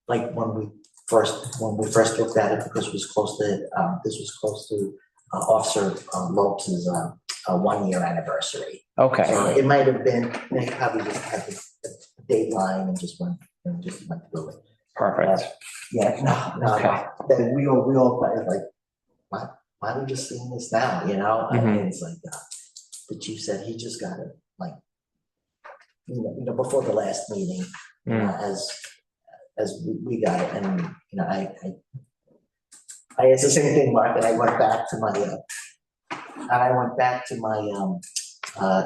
like when we first looked at it, because it was close to, this was close to Officer Lopes's 1-year anniversary. Okay, So it might have been, they probably just had the date line and just went through it. perfect. Yeah, no, Okay. that we all felt like, why are we just seeing this now, you know? I mean, it's like, the chief said he just got it, like, you know, before the last meeting, as we got it, and, you know, I it's the same thing, Mark, and I went back to my,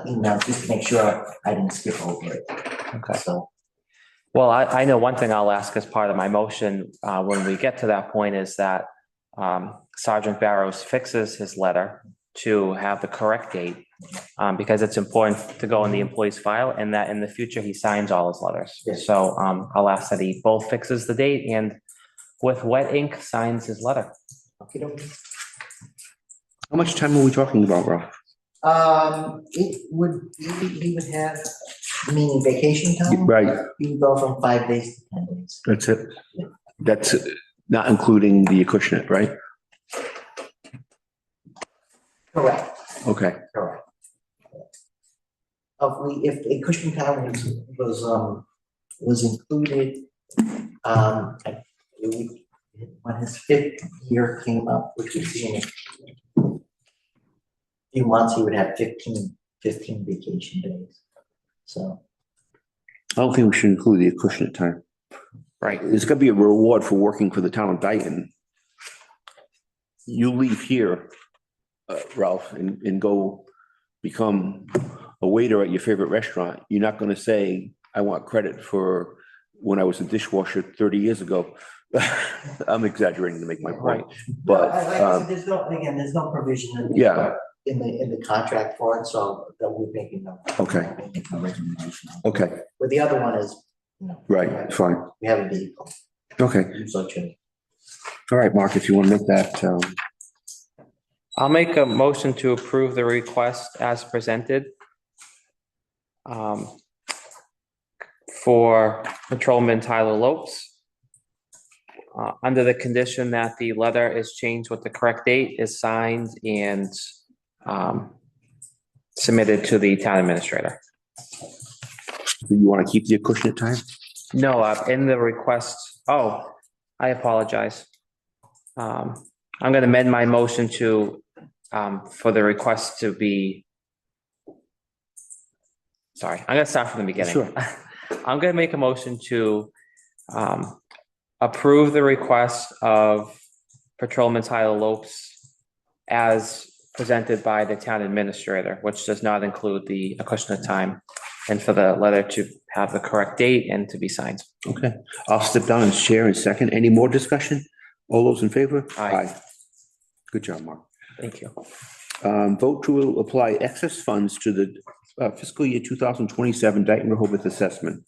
email just to make sure I didn't skip over it. Okay. So, Well, I know one thing I'll ask as part of my motion, when we get to that point, is that Sergeant Barrows fixes his letter to have the correct date, because it's important to go in the employee's file, and that in the future he signs all his letters. Yes. So I'll ask that he both fixes the date and with wet ink signs his letter. okay, How much time are we talking about, Ralph? it would, he would have, meaning vacation time? Right, He would go from 5 days to 10 days. that's it. That's not including the Acushnet, right? Correct, Okay, correct. If a cushion time was included, when his 5th year came up, which was in a few months, he would have 15 vacation days. So, I don't think we should include the Acushnet time. Right. There's gonna be a reward for working for the town of Dayton. You leave here, Ralph, and go become a waiter at your favorite restaurant. You're not gonna say, I want credit for when I was a dishwasher 30 years ago. I'm exaggerating to make my point, but, like I said, there's no provision in the contract for it, so that we're making no. Okay. No recommendation. okay, But the other one is, you know. right, fine. We have a vehicle, Okay, so too. all right, Mark, if you want to make that, I'll make a motion to approve the request as presented for Patrolman Tyler Lopes, under the condition that the letter is changed with the correct date, is signed and submitted to the town administrator. do you want to keep the Acushnet time? No, in the request, I apologize. I'm going to amend my motion to, for the request to be, sorry, I'm going to start from the beginning. Sure. I'm going to make a motion to approve the request of Patrolman Tyler Lopes as presented by the town administrator, which does not include the Acushnet time, and for the letter to have the correct date and to be signed. Okay, I'll step down as chair in a second. Any more discussion? All those in favor? Aye. Good job, Mark. Thank you. Vote to apply excess funds to the fiscal year 2027 Dayton Rehoboth assessment.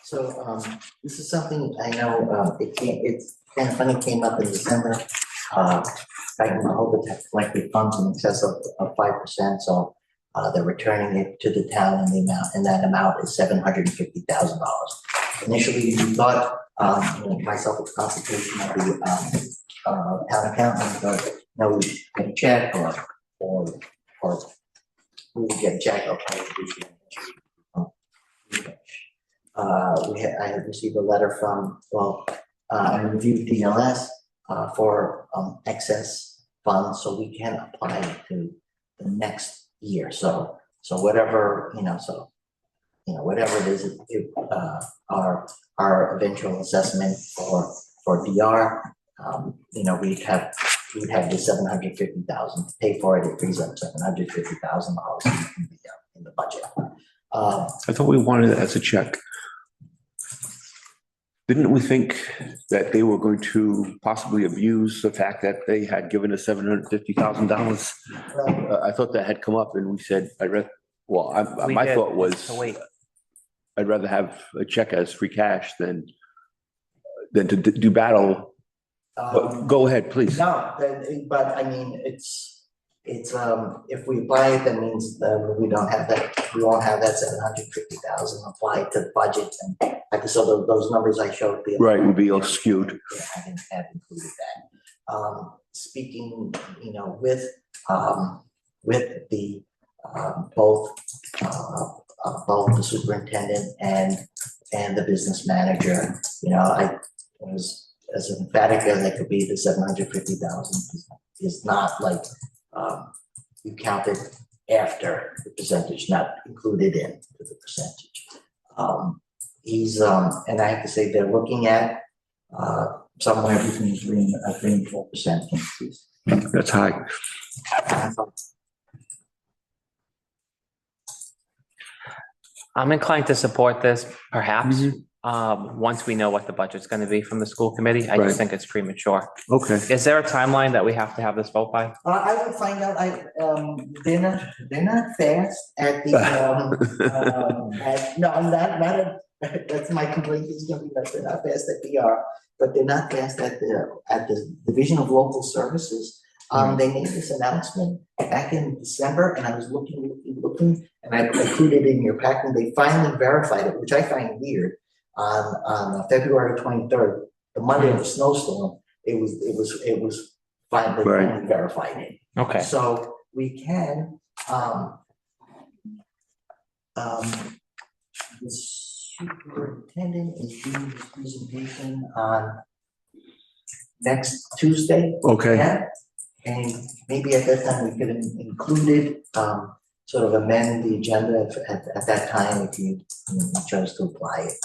So, this is something I know, it's kind of funny, came up in December. Dayton Rehoboth have collected funds in excess of 5%, so they're returning it to the town, and that amount is $750,000. Initially, we thought, myself with consultation of the town accountant, but no, we get a check or we would get a check or I had received a letter from, I reviewed DLS for excess funds, so we can apply it to the next year. So whatever, whatever it is, our eventual assessment for DR, we'd have we'd have the $750,000 to pay for it. It frees up $750,000 in the budget. I thought we wanted it as a check. Didn't we think that they were going to possibly abuse the fact that they had given us $750,000? I thought that had come up and we said, We my did, thought was, to wait. I'd rather have a check as free cash than to do battle. But go ahead, please. No, but I mean, it's, if we apply it, that means that we won't have that $750,000 applied to the budget, and like, so those numbers I showed. Right, would be all skewed. Yeah, I didn't have included that. Speaking, with the, both the superintendent and the business manager, I was as emphatic as I could be. The $750,000 is not like, you count it after the percentage, not included in the percentage. And I have to say, they're looking at, somewhere between 3 and 4% increase. That's high. I'm inclined to support this, perhaps, once we know what the budget's gonna be from the school committee. I Right. just think it's premature. Okay. Is there a timeline that we have to have this vote by? I will find out. They're not fast at the, no, I'm not, that's my complaint is gonna be that they're not fast at PR, but they're not fast at the Division of Local Services. They made this announcement back in December, and I was looking, and I included it in your pack, and they finally verified it, which I find weird. On February 23rd, the Monday of the snowstorm, it was finally verified it. Okay. So we can, the superintendent is doing his presentation on next Tuesday. Okay. Yeah? And maybe at that time we could include it, sort of amend the agenda at that time if you chose to apply it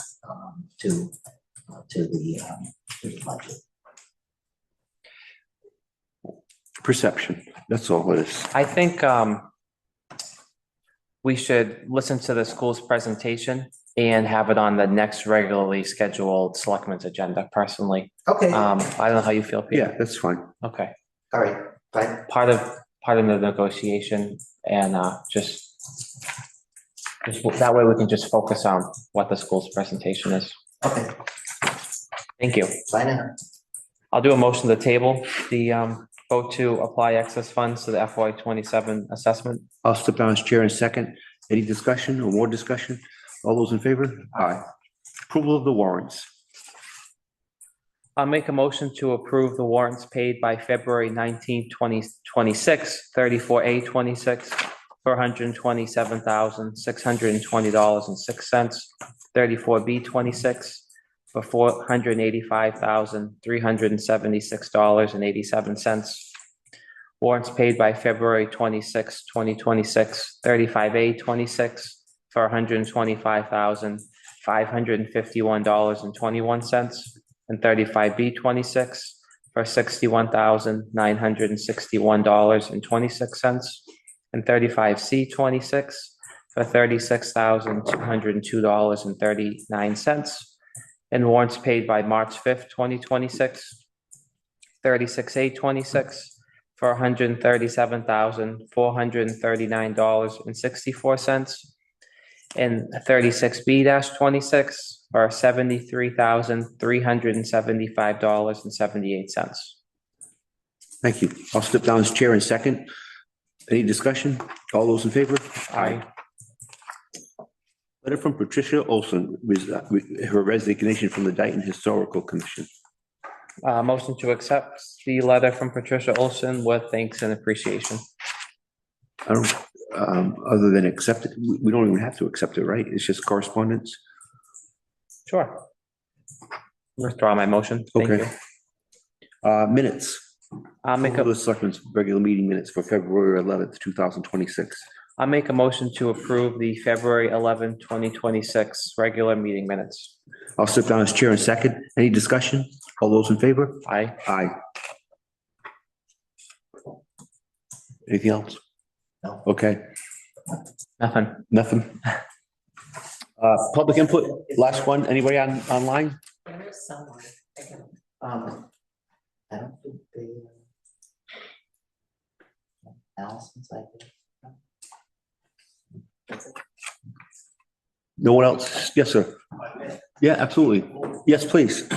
to the budget. Perception, that's all it is. I think we should listen to the school's presentation and have it on the next regularly scheduled selectmen's agenda personally. Okay, I don't know how you feel, Peter. Yeah, that's fine. Okay, all right, fine. part of the negotiation, and just that way we can just focus on what the school's presentation is. Okay, Thank you. fine enough. I'll do a motion to table the vote to apply excess funds to the FY 27 assessment. I'll step down as chair in a second. Any discussion or more discussion? All those in favor? Aye. Approval of the warrants. I'll make a motion to approve the warrants paid by February 19th, 2026, 34A26 for $127,620.06, 34B26 for $485,376.87. Warrants paid by February 26, 2026, 35A26 for $125,551.21, and 35B26 for $61,961.26, and 35C26 for $36,202.39. And warrants paid by March 5th, 2026, 36A26 for $137,439.64, and 36B-26 for $73,375.78. Thank you. I'll step down as chair in a second. Any discussion? All those in favor? Aye. Letter from Patricia Olson with her resignation from the Dayton Historical Commission. Motion to accept the letter from Patricia Olson with thanks and appreciation. I don't, other than accept it, we don't even have to accept it, right? It's just correspondence. Sure. Withdraw my motion. Thank Okay. you. Minutes. I'll make Approval a, of the Selectmen's regular meeting minutes for February 11th, 2026. I'll make a motion to approve the February 11th, 2026 regular meeting minutes. I'll step down as chair in a second. Any discussion? All those in favor? Aye. Aye. Anything else? No. Okay, Nothing. public input, last one, anybody online? There is someone. I don't think they. Allison's like that. No one else? Yes, sir. Yeah, absolutely. Yes, please.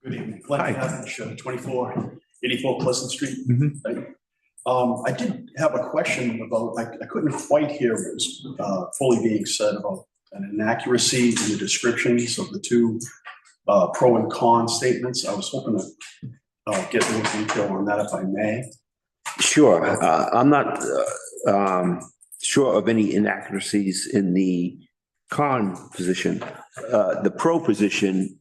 Good evening, Glenn Havich, 2484 Pleasant Street. Mhm. Right. I did have a question about, I couldn't quite hear what was fully being said about an inaccuracy in the descriptions of the two pro and con statements. I was hoping to get more detail on that if I may. Sure. I'm not sure of any inaccuracies in the con position. The pro position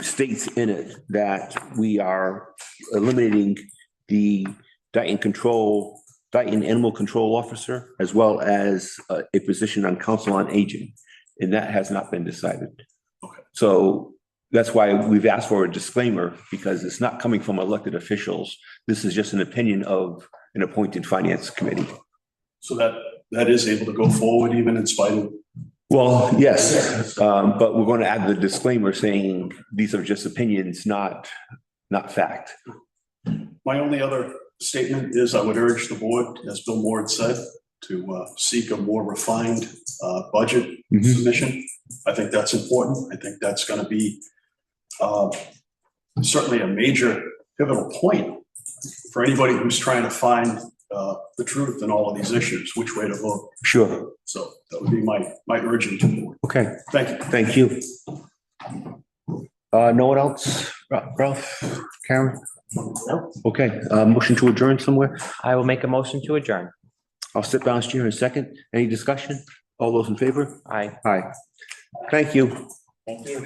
states in it that we are eliminating the Dayton Animal Control Officer, as well as a position on Council on Aging, and that has not been decided. Okay. So that's why we've asked for a disclaimer, because it's not coming from elected officials. This is just an opinion of an appointed finance committee. So that is able to go forward even in spite of. Well, yes, but we're going to add the disclaimer saying these are just opinions, not fact. My only other statement is I would urge the board, as Bill Moore had said, to seek a more refined budget Mhm. submission. I think that's important. I think that's going to be certainly a major pivotal point for anybody who's trying to find the truth in all of these issues, which way to vote. Sure. So that would be my urging to the board. Okay. Thank you. Thank you. No one else? Ralph, Karen? No. Okay, motion to adjourn somewhere? I will make a motion to adjourn. I'll sit down here in a second. Any discussion? All those in favor? Aye. Aye. Thank you. Thank you.